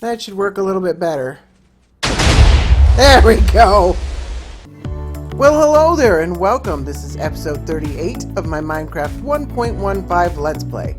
That should work a little bit better. There we go! Well, hello there and welcome. This is episode 38 of my Minecraft 1.15 Let's Play.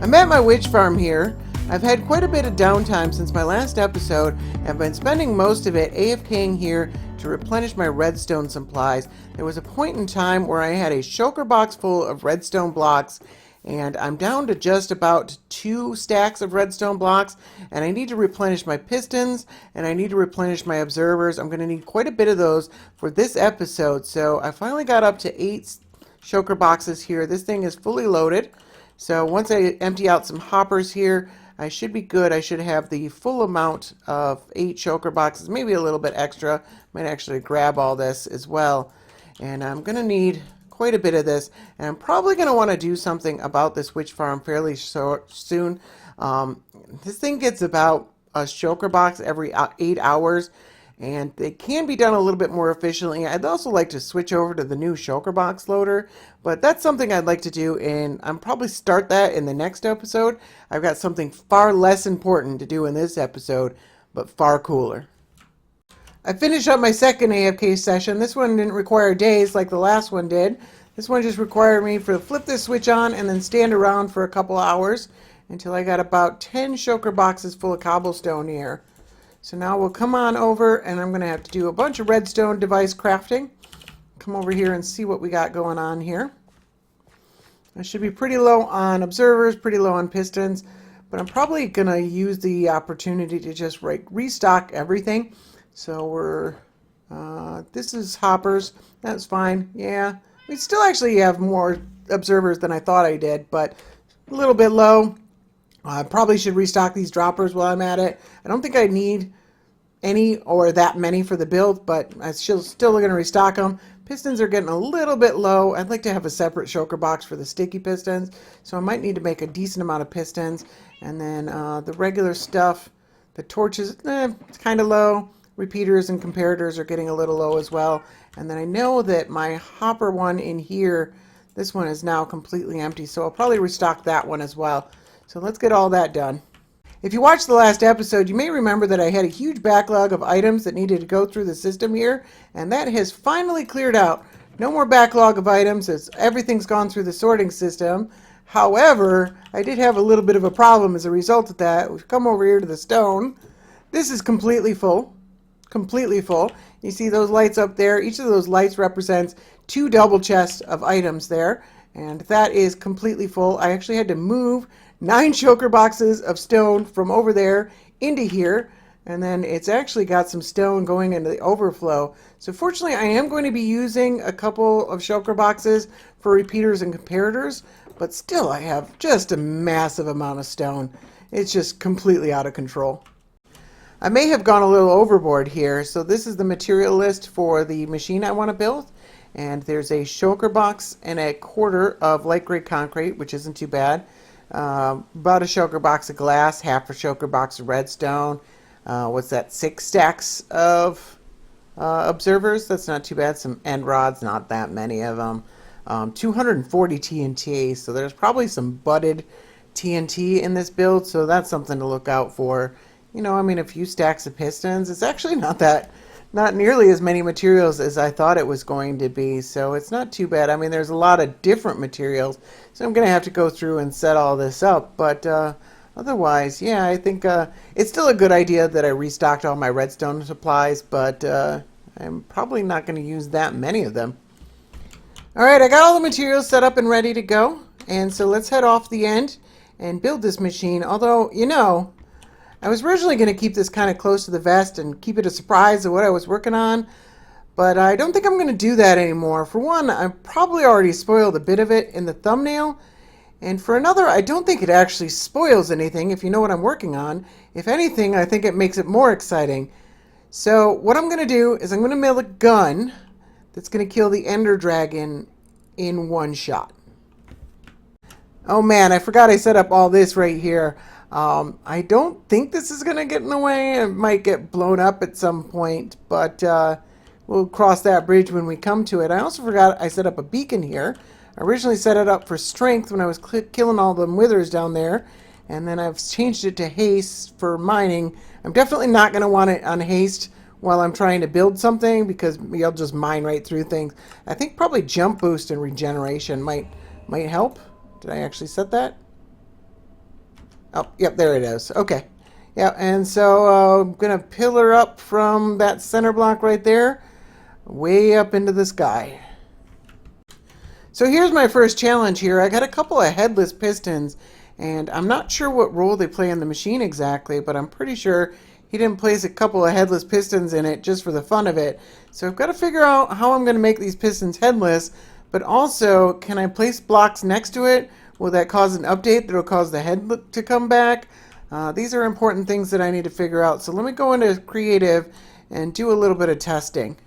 I'm at my witch farm here. I've had quite a bit of downtime since my last episode and I've been spending most of it AFKing here to replenish my redstone supplies. There was a point in time where I had a shulker box full of redstone blocks and I'm down to just about 2 stacks of redstone blocks, and I need to replenish my pistons and I need to replenish my observers. I'm going to need quite a bit of those for this episode, so I finally got up to 8 shulker boxes here. This thing is fully loaded, so once I empty out some hoppers here, I should be good. I should have the full amount of 8 shulker boxes, maybe a little bit extra. Might actually grab all this as well, and I'm going to need quite a bit of this, and I'm probably going to want to do something about this witch farm fairly soon. This thing gets about a shulker box every 8 hours, and it can be done a little bit more efficiently. I'd also like to switch over to the new shulker box loader, but that's something I'd like to do, and I'm probably start that in the next episode. I've got something far less important to do in this episode, but far cooler. I finished up my second AFK session. This one didn't require days like the last one did. This one just required me to flip this switch on and then stand around for a couple hours until I got about 10 shulker boxes full of cobblestone here. So now we'll come on over and I'm going to have to do a bunch of redstone device crafting. Come over here and see what we got going on here. I should be pretty low on observers, pretty low on pistons, but I'm probably going to use the opportunity to just restock everything. So this is hoppers. That's fine. Yeah, we still actually have more observers than I thought I did, but a little bit low. I probably should restock these droppers while I'm at it. I don't think I need any or that many for the build, but I'm still going to restock them. Pistons are getting a little bit low. I'd like to have a separate shulker box for the sticky pistons, so I might need to make a decent amount of pistons. And then the regular stuff, the torches, it's kind of low. Repeaters and comparators are getting a little low as well. And then I know that my hopper one in here, this one is now completely empty, so I'll probably restock that one as well. So let's get all that done. If you watched the last episode, you may remember that I had a huge backlog of items that needed to go through the system here, and that has finally cleared out. No more backlog of items as everything's gone through the sorting system. However, I did have a little bit of a problem as a result of that. We've come over here to the stone. This is completely full. Completely full. You see those lights up there? Each of those lights represents 2 double chests of items there, and that is completely full. I actually had to move 9 shulker boxes of stone from over there into here, and then it's actually got some stone going into the overflow. So fortunately I am going to be using a couple of shulker boxes for repeaters and comparators, but still I have just a massive amount of stone. It's just completely out of control. I may have gone a little overboard here. So this is the material list for the machine I want to build. And there's a shulker box and a quarter of light gray concrete, which isn't too bad. About a shulker box of glass, half a shulker box of redstone. What's that, 6 stacks of observers? That's not too bad. Some end rods, not that many of them. 240 TNT, so there's probably some budded TNT in this build, so that's something to look out for. You know, I mean, a few stacks of pistons. It's actually not nearly as many materials as I thought it was going to be, so it's not too bad. I mean, there's a lot of different materials, so I'm going to have to go through and set all this up, but otherwise, yeah, I think it's still a good idea that I restocked all my redstone supplies, but I'm probably not going to use that many of them. Alright, I got all the materials set up and ready to go, and so let's head off the end and build this machine, although, you know, I was originally going to keep this kind of close to the vest and keep it a surprise of what I was working on, but I don't think I'm going to do that anymore. For one, I probably already spoiled a bit of it in the thumbnail, and for another, I don't think it actually spoils anything if you know what I'm working on. If anything, I think it makes it more exciting. So what I'm going to do is I'm going to build a gun that's going to kill the Ender Dragon in one shot. Oh man, I forgot I set up all this right here. I don't think this is going to get in the way. It might get blown up at some point, but we'll cross that bridge when we come to it. I also forgot I set up a beacon here. I originally set it up for strength when I was killing all the withers down there, And then I've changed it to haste for mining. I'm definitely not going to want it on haste while I'm trying to build something, because you'll just mine right through things. I think probably jump boost and regeneration might help. Did I actually set that? Oh, yep, there it is. Okay. Yeah, and so I'm going to pillar up from that center block right there, way up into the sky. So here's my first challenge here. I got a couple of headless pistons, and I'm not sure what role they play in the machine exactly, but I'm pretty sure he didn't place a couple of headless pistons in it just for the fun of it. So I've got to figure out how I'm going to make these pistons headless, but also, can I place blocks next to it? Will that cause an update that will cause the head to come back? These are important things that I need to figure out. So let me go into creative and do a little bit of testing.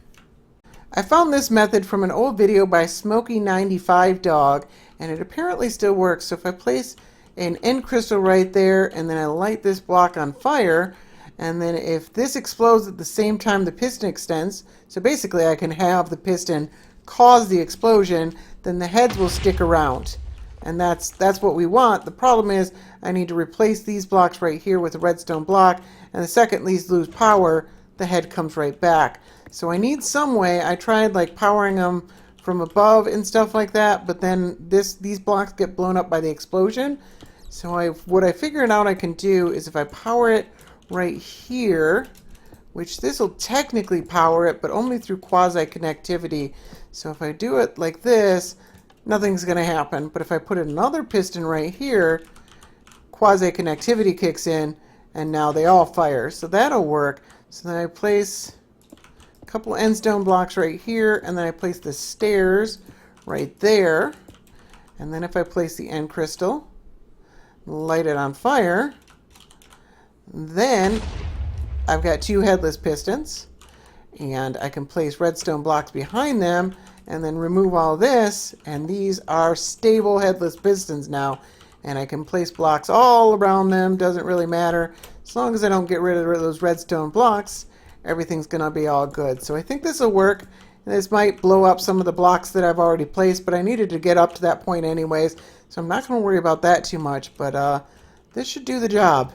I found this method from an old video by Smokey95 Dog, and it apparently still works. So if I place an end crystal right there, and then I light this block on fire, and then if this explodes at the same time the piston extends, so basically I can have the piston cause the explosion, then the heads will stick around. And that's what we want. The problem is I need to replace these blocks right here with a redstone block, and the second these lose power, the head comes right back. So I need some way. I tried like powering them from above and stuff like that, but then these blocks get blown up by the explosion. So what I figured out I can do is if I power it right here, which this will technically power it, but only through quasi-connectivity. So if I do it like this, nothing's going to happen. But if I put another piston right here, quasi-connectivity kicks in, and now they all fire. So that'll work. So then I place a couple endstone blocks right here, and then I place the stairs right there. And then if I place the end crystal, light it on fire, then I've got two headless pistons, and I can place redstone blocks behind them and then remove all this, and these are stable headless pistons now, and I can place blocks all around them. Doesn't really matter. As long as I don't get rid of those redstone blocks, everything's gonna be all good. So I think this will work. This might blow up some of the blocks that I've already placed, but I needed to get up to that point anyways, so I'm not going to worry about that too much, but this should do the job.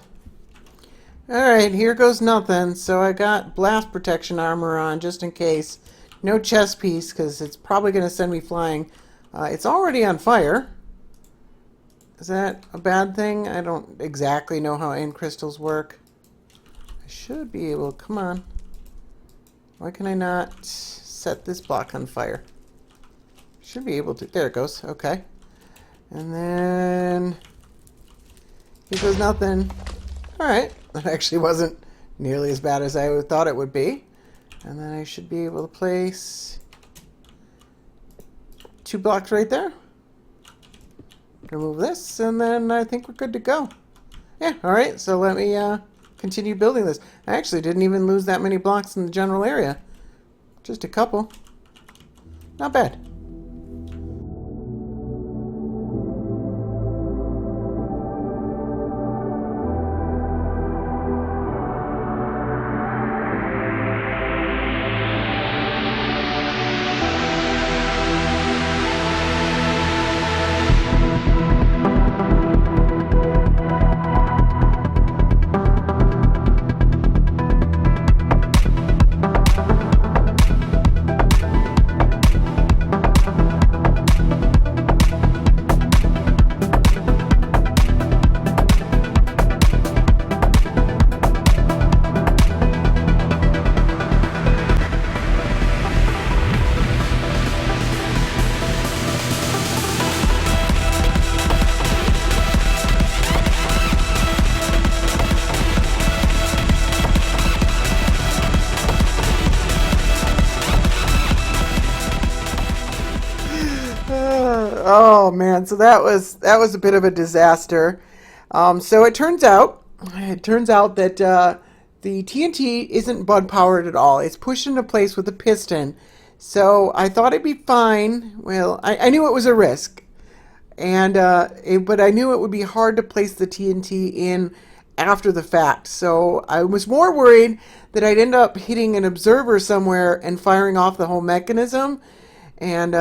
Alright, here goes nothing. So I got blast protection armor on just in case. No chest piece because it's probably going to send me flying. It's already on fire. Is that a bad thing? I don't exactly know how end crystals work. I should be able... Come on. Why can I not set this block on fire? Should be able to... There it goes. Okay. And then... Here goes nothing. Alright. That actually wasn't nearly as bad as I thought it would be. And then I should be able to place 2 blocks right there. Remove this, and then I think we're good to go. Yeah, alright, so let me continue building this. I actually didn't even lose that many blocks in the general area. Just a couple. Not bad. Oh man, so that was a bit of a disaster. So it turns out that the TNT isn't bud powered at all. It's pushed into place with a piston. So I thought it'd be fine. Well, I knew it was a risk, and but I knew it would be hard to place the TNT in after the fact. So I was more worried that I'd end up hitting an observer somewhere and firing off the whole mechanism, and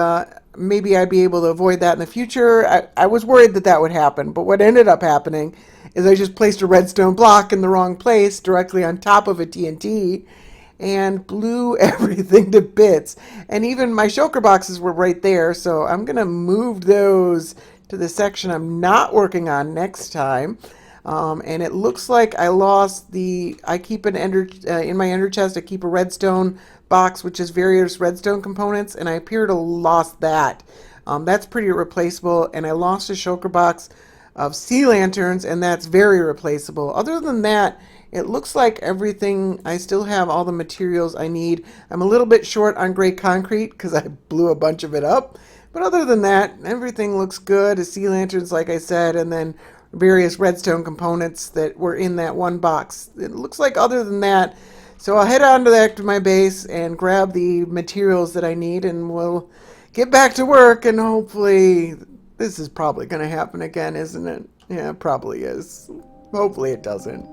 maybe I'd be able to avoid that in the future. I was worried that would happen, but what ended up happening is I just placed a redstone block in the wrong place directly on top of a TNT and blew everything to bits. And even my shulker boxes were right there, so I'm going to move those to the section I'm not working on next time. And it looks like I lost I keep an in my ender chest, I keep a redstone box, which is various redstone components, and I appear to lost that. That's pretty replaceable, and I lost a shulker box of sea lanterns, and that's very replaceable. Other than that, it looks like everything, I still have all the materials I need. I'm a little bit short on gray concrete because I blew a bunch of it up. But other than that, everything looks good. The sea lanterns, like I said, and then various redstone components that were in that one box. It looks like other than that, so I'll head on to my base and grab the materials that I need, and we'll get back to work, and hopefully, this is probably going to happen again, isn't it? Yeah, it probably is. Hopefully it doesn't.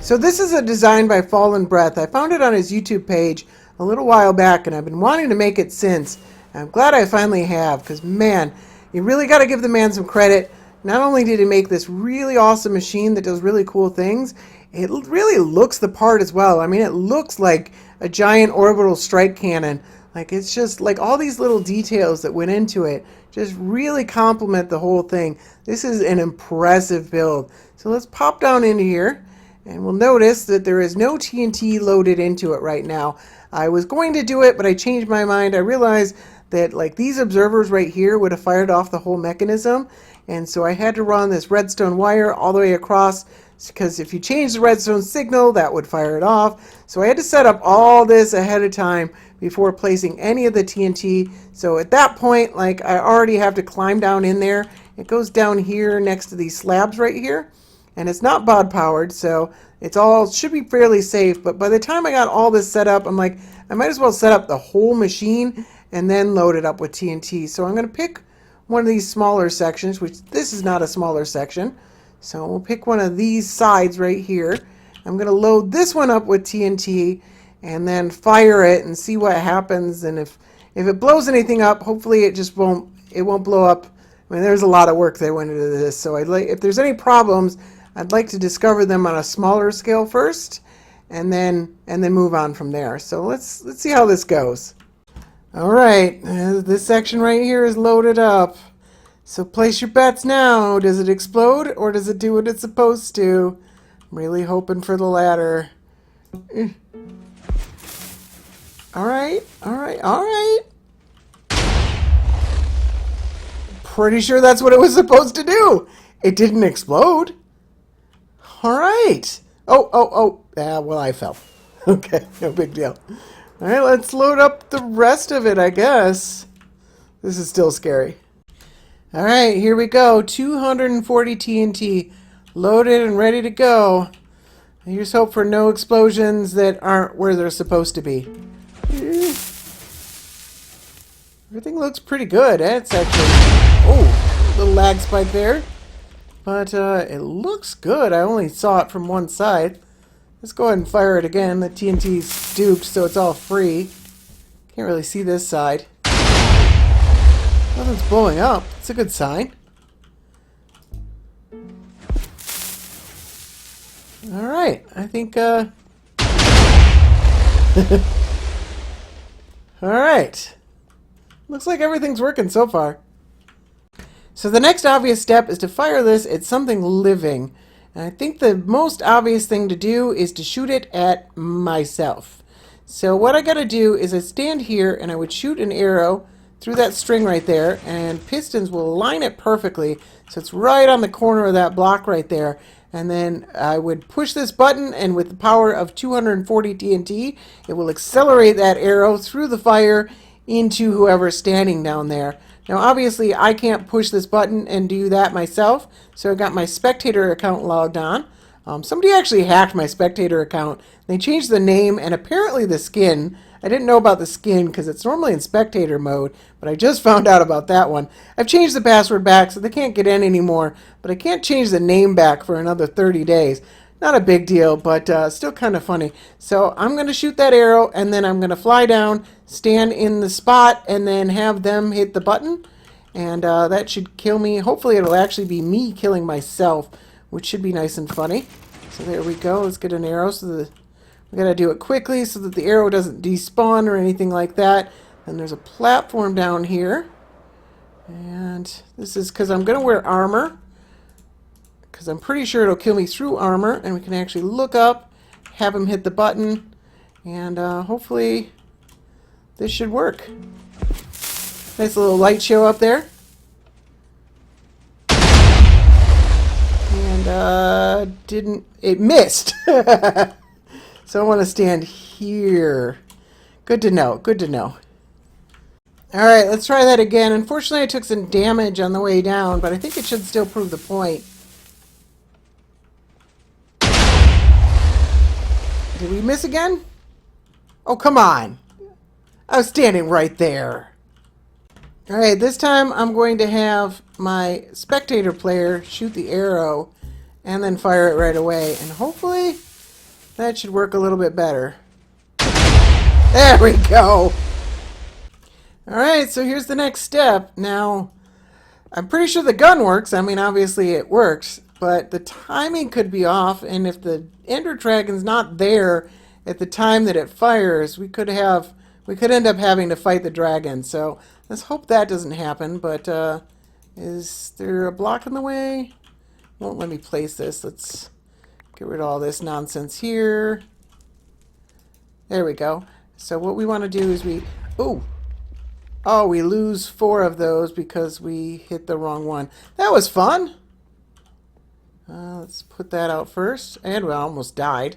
So this is a design by Fallen Breath. I found it on his YouTube page a little while back, and I've been wanting to make it since. I'm glad I finally have, because man, you really got to give the man some credit. Not only did he make this really awesome machine that does really cool things, it really looks the part as well. I mean, it looks like a giant orbital strike cannon. Like, it's just like all these little details that went into it just really complement the whole thing. This is an impressive build. So let's pop down into here. And we'll notice that there is no TNT loaded into it right now. I was going to do it, but I changed my mind. I realized that like these observers right here would have fired off the whole mechanism. And so I had to run this redstone wire all the way across, because if you change the redstone signal, that would fire it off. So I had to set up all this ahead of time before placing any of the TNT. So at that point, like I already have to climb down in there. It goes down here next to these slabs right here. And it's not BOD powered, so it's all should be fairly safe. But by the time I got all this set up, I'm like, I might as well set up the whole machine and then load it up with TNT. So I'm going to pick one of these smaller sections, which this is not a smaller section. So we'll pick one of these sides right here. I'm going to load this one up with TNT and then fire it and see what happens. And if it blows anything up, hopefully it just won't blow up. I mean, there's a lot of work that went into this. So if there's any problems, I'd like to discover them on a smaller scale first, and then move on from there. So let's see how this goes. All right, this section right here is loaded up. So place your bets now. Does it explode or does it do what it's supposed to? I'm really hoping for the latter. All right, all right, all right. Pretty sure that's what it was supposed to do. It didn't explode. All right. Oh. Well, I fell. Okay, no big deal. All right, let's load up the rest of it, I guess. This is still scary. All right, here we go. 240 TNT loaded and ready to go. Here's hope for no explosions that aren't where they're supposed to be. Everything looks pretty good. It's actually... Oh, little lag spike there. But it looks good. I only saw it from one side. Let's go ahead and fire it again. The TNT's duped, so it's all free. Can't really see this side. Nothing's blowing up. It's a good sign. Alright, I think, Alright. Looks like everything's working so far. So the next obvious step is to fire this at something living. And I think the most obvious thing to do is to shoot it at myself. So what I gotta do is I stand here and I would shoot an arrow through that string right there, and pistons will line it perfectly so it's right on the corner of that block right there. And then I would push this button, and with the power of 240 TNT, it will accelerate that arrow through the fire into whoever's standing down there. Now obviously I can't push this button and do that myself, so I got my spectator account logged on. Somebody actually hacked my spectator account. They changed the name and apparently the skin. I didn't know about the skin because it's normally in spectator mode, but I just found out about that one. I've changed the password back so they can't get in anymore, but I can't change the name back for another 30 days. Not a big deal, but still kind of funny. So I'm going to shoot that arrow, and then I'm going to fly down, stand in the spot, and then have them hit the button. And that should kill me. Hopefully it'll actually be me killing myself, which should be nice and funny. So there we go. Let's get an arrow. So we got to do it quickly so that the arrow doesn't despawn or anything like that. And there's a platform down here. And this is because I'm going to wear armor, because I'm pretty sure it'll kill me through armor, and we can actually look up, have him hit the button, and hopefully this should work. Nice little light show up there. And it missed. So I want to stand here. Good to know, good to know. Alright, let's try that again. Unfortunately I took some damage on the way down, but I think it should still prove the point. Did we miss again? Oh, come on. I was standing right there. Alright, this time I'm going to have my spectator player shoot the arrow and then fire it right away. And hopefully that should work a little bit better. There we go. Alright, so here's the next step. Now, I'm pretty sure the gun works. I mean, obviously it works. But the timing could be off, and if the Ender Dragon's not there at the time that it fires, we could end up having to fight the dragon. So let's hope that doesn't happen. But is there a block in the way? Won't let me place this. Let's get rid of all this nonsense here. There we go. So what we want to do is we lose 4 of those because we hit the wrong one. That was fun. Let's put that out first. And we almost died.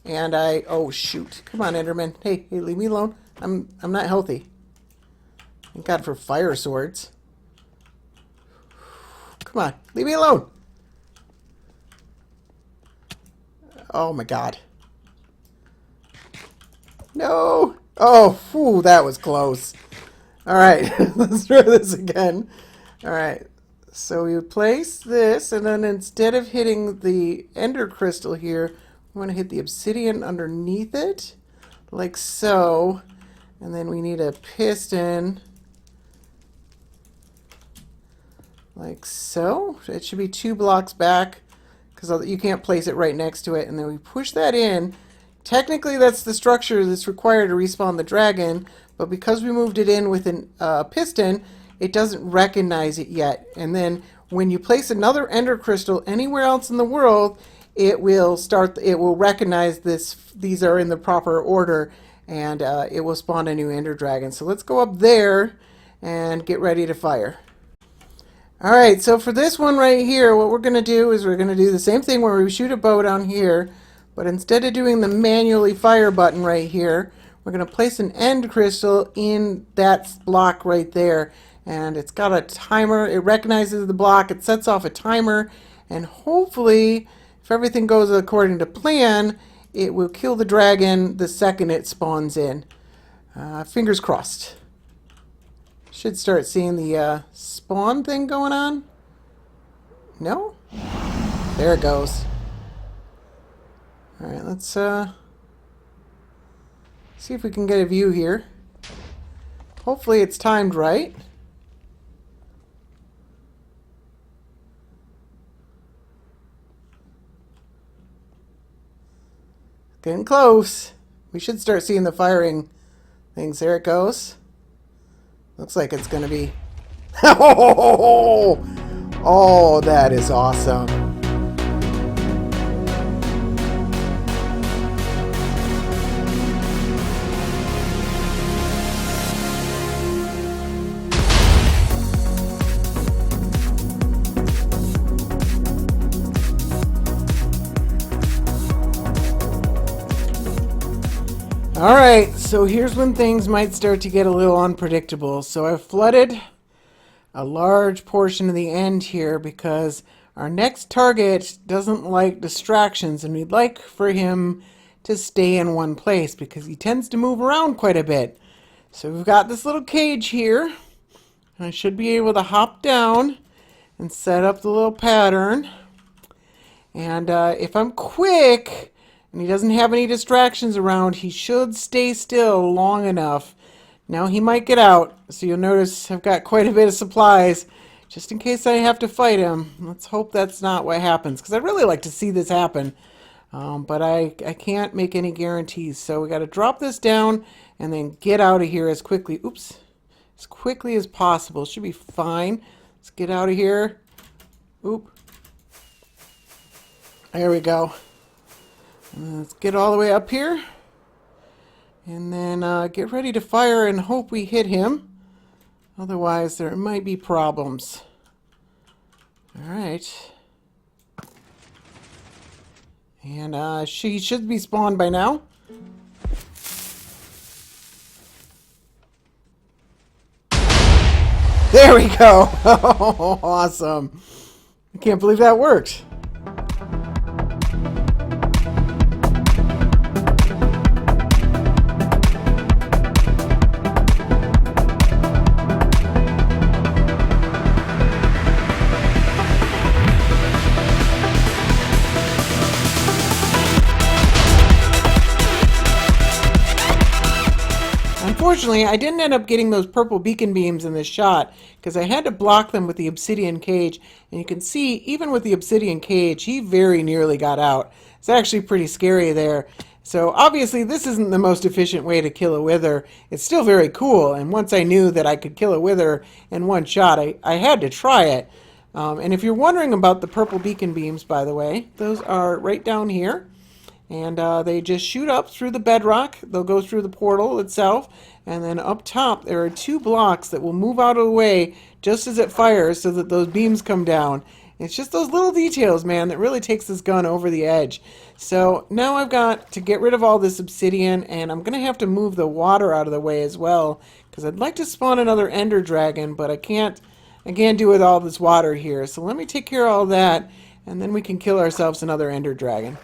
And oh shoot. Come on, Enderman. Hey, leave me alone. I'm not healthy. Thank God for fire swords. Come on, leave me alone. Oh my God. No. Oh, whew, that was close. Alright, let's try this again. Alright. So we place this, and then instead of hitting the ender crystal here, we want to hit the obsidian underneath it, like so. And then we need a piston, like so. It should be 2 blocks back, because you can't place it right next to it. And then we push that in. Technically, that's the structure that's required to respawn the dragon, but because we moved it in with a piston, it doesn't recognize it yet. And then when you place another ender crystal anywhere else in the world, it will recognize these are in the proper order, and it will spawn a new ender dragon. So let's go up there and get ready to fire. Alright, so for this one right here, what we're going to do is we're going to do the same thing where we shoot a bow down here, but instead of doing the manually fire button right here, we're going to place an end crystal in that block right there. And it's got a timer. It recognizes the block. It sets off a timer. And hopefully, if everything goes according to plan, it will kill the dragon the second it spawns in. Fingers crossed. Should start seeing the spawn thing going on. No? There it goes. Alright, let's see if we can get a view here. Hopefully it's timed right. Getting close. We should start seeing the firing things. There it goes. Looks like it's going to be... Oh, that is awesome. Alright, so here's when things might start to get a little unpredictable. So I've flooded a large portion of the end here because our next target doesn't like distractions, and we'd like for him to stay in one place because he tends to move around quite a bit. So we've got this little cage here, and I should be able to hop down and set up the little pattern. And if I'm quick and he doesn't have any distractions around, he should stay still long enough. Now he might get out, so you'll notice I've got quite a bit of supplies just in case I have to fight him. Let's hope that's not what happens, because I'd really like to see this happen. But I can't make any guarantees, so we got to drop this down and then get out of here as quickly as quickly as possible. Should be fine. Let's get out of here. Oop. There we go. Let's get all the way up here. And then get ready to fire and hope we hit him. Otherwise, there might be problems. Alright. And she should be spawned by now. There we go! Awesome. I can't believe that worked. Unfortunately, I didn't end up getting those purple beacon beams in this shot because I had to block them with the obsidian cage, and you can see even with the obsidian cage he very nearly got out. It's actually pretty scary there. So obviously this isn't the most efficient way to kill a wither. It's still very cool, and once I knew that I could kill a wither in one shot, I had to try it. And if you're wondering about the purple beacon beams, by the way, those are right down here. And they just shoot up through the bedrock. They'll go through the portal itself. And then up top, there are 2 blocks that will move out of the way just as it fires so that those beams come down. It's just those little details, man, that really takes this gun over the edge. So now I've got to get rid of all this obsidian, and I'm going to have to move the water out of the way as well, because I'd like to spawn another ender dragon, but I can't do with all this water here. So let me take care of all that, and then we can kill ourselves another ender dragon.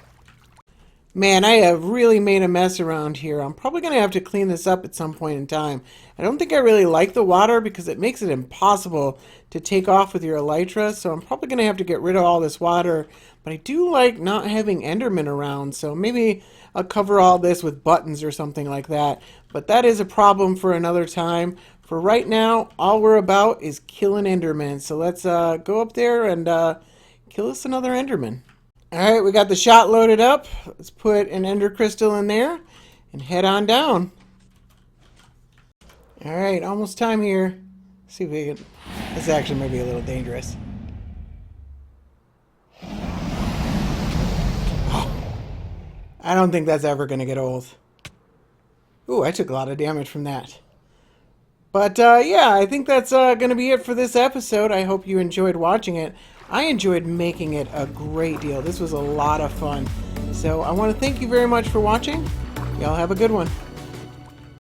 Man, I have really made a mess around here. I'm probably going to have to clean this up at some point in time. I don't think I really like the water because it makes it impossible to take off with your elytra, so I'm probably going to have to get rid of all this water. But I do like not having endermen around, so maybe I'll cover all this with buttons or something like that. But that is a problem for another time. For right now, all we're about is killing endermen. So let's go up there and kill us another enderman. Alright, we got the shot loaded up. Let's put an ender crystal in there and head on down. Alright, almost time here. Let's see if we can... This actually may be a little dangerous. Oh, I don't think that's ever going to get old. Ooh, I took a lot of damage from that. But yeah, I think that's going to be it for this episode. I hope you enjoyed watching it. I enjoyed making it a great deal. This was a lot of fun. So I want to thank you very much for watching. Y'all have a good one.